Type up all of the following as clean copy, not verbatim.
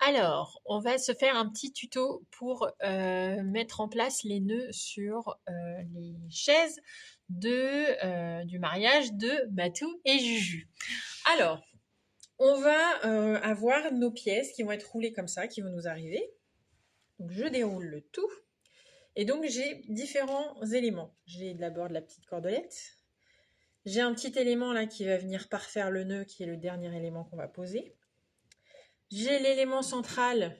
Alors, on va se faire un petit tuto pour mettre en place les nœuds sur les chaises du mariage de Matou et Juju. Alors, on va avoir nos pièces qui vont être roulées comme ça, qui vont nous arriver. Donc, je déroule le tout. Et donc, j'ai différents éléments. J'ai d'abord de la petite cordelette. J'ai un petit élément là qui va venir parfaire le nœud, qui est le dernier élément qu'on va poser. J'ai l'élément central,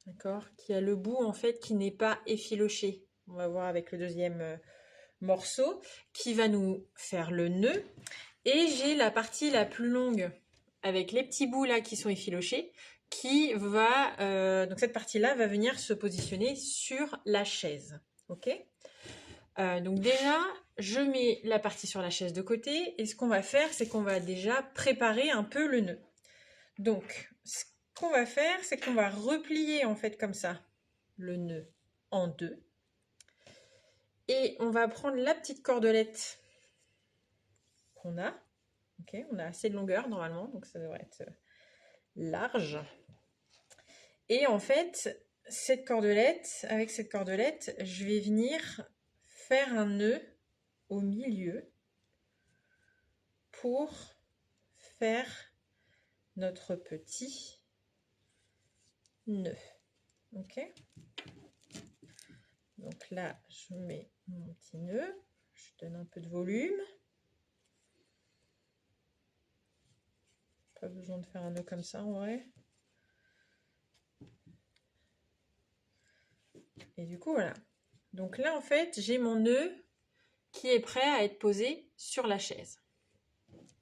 d'accord, qui a le bout en fait qui n'est pas effiloché. On va voir avec le deuxième morceau qui va nous faire le nœud. Et j'ai la partie la plus longue avec les petits bouts là qui sont effilochés qui va, donc cette partie-là va venir se positionner sur la chaise. Ok. Donc déjà, je mets la partie sur la chaise de côté et ce qu'on va faire, c'est qu'on va déjà préparer un peu le nœud. Donc, ce qu'on va faire, c'est qu'on va replier en fait comme ça le nœud en deux. Et on va prendre la petite cordelette qu'on a. Ok, on a assez de longueur normalement, donc ça devrait être large. Et en fait, avec cette cordelette, je vais venir faire un nœud au milieu pour faire notre petit nœud. Ok. Donc là, je mets mon petit nœud, je donne un peu de volume. Pas besoin de faire un nœud comme ça en vrai. Et du coup, voilà. Donc là, en fait, j'ai mon nœud qui est prêt à être posé sur la chaise.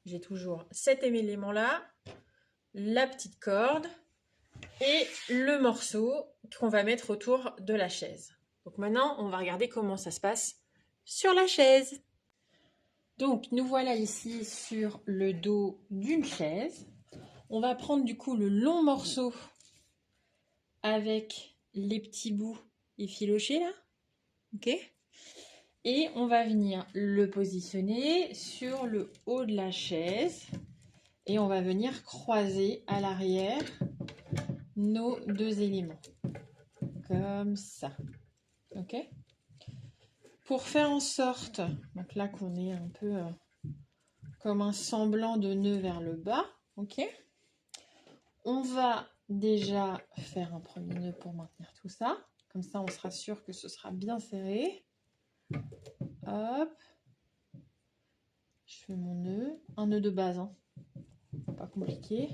J'ai toujours cet élément-là, la petite corde et le morceau qu'on va mettre autour de la chaise. Donc maintenant, on va regarder comment ça se passe sur la chaise. Donc, nous voilà ici sur le dos d'une chaise. On va prendre du coup le long morceau avec les petits bouts effilochés là. Ok. Et on va venir le positionner sur le haut de la chaise. Et on va venir croiser à l'arrière nos deux éléments. Comme ça. Ok. Pour faire en sorte, donc là qu'on ait un peu comme un semblant de nœud vers le bas. Ok. On va déjà faire un premier nœud pour maintenir tout ça. Comme ça, on sera sûr que ce sera bien serré. Hop. Je fais mon nœud. Un nœud de base, hein. Pas compliqué.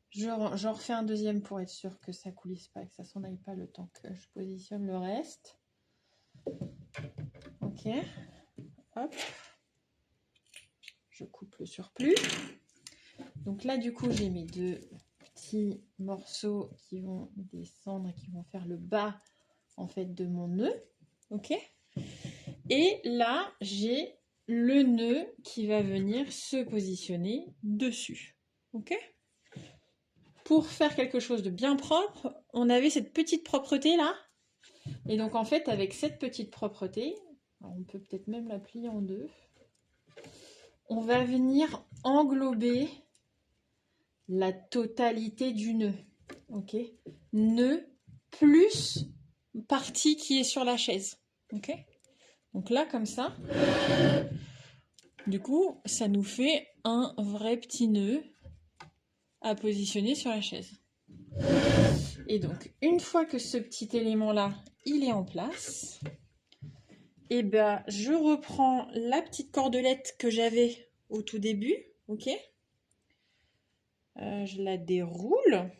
J'en refais un deuxième pour être sûr que ça coulisse pas et que ça s'en aille pas le temps que je positionne le reste. Ok. Hop. Je coupe le surplus. Donc là, du coup, j'ai mes deux petits morceaux qui vont descendre et qui vont faire le bas en fait de mon nœud. Ok. Et là, j'ai le nœud qui va venir se positionner dessus. Ok. Pour faire quelque chose de bien propre, on avait cette petite propreté là. Et donc en fait, avec cette petite propreté, on peut peut-être même la plier en deux. On va venir englober la totalité du nœud. Ok. Nœud plus partie qui est sur la chaise. Ok. Donc là, comme ça, du coup, ça nous fait un vrai petit nœud à positionner sur la chaise. Et donc, une fois que ce petit élément-là, il est en place, et ben, je reprends la petite cordelette que j'avais au tout début, ok. Je la déroule.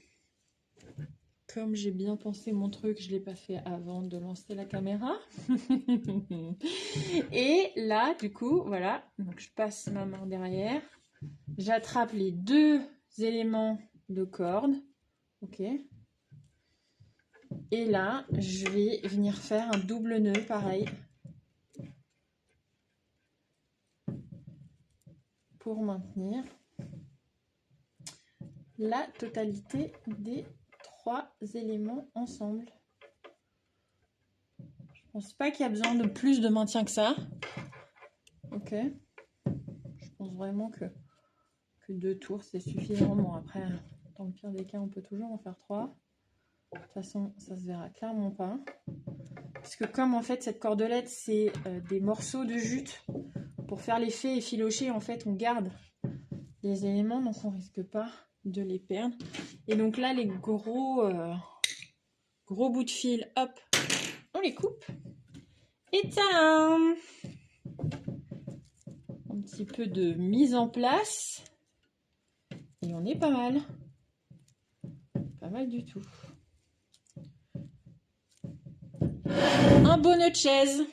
Comme j'ai bien pensé mon truc, je ne l'ai pas fait avant de lancer la caméra. Et là, du coup, voilà, donc je passe ma main derrière, j'attrape les deux éléments de corde, ok. Et là, je vais venir faire un double nœud, pareil, pour maintenir la totalité des trois éléments ensemble. Je pense pas qu'il y a besoin de plus de maintien que ça. Ok. Je pense vraiment que 2 tours, c'est suffisant. Bon, après, Dans le pire des cas, on peut toujours en faire 3. De toute façon, ça se verra clairement pas. Parce que comme en fait cette cordelette, c'est des morceaux de jute, pour faire l'effet effiloché, en fait, on garde les éléments, donc on risque pas de les perdre. Et donc là, les gros bouts de fil, hop, on les coupe. Et tadam! Un petit peu de mise en place. Et on est pas mal. Pas mal du tout. Un beau nœud de chaise.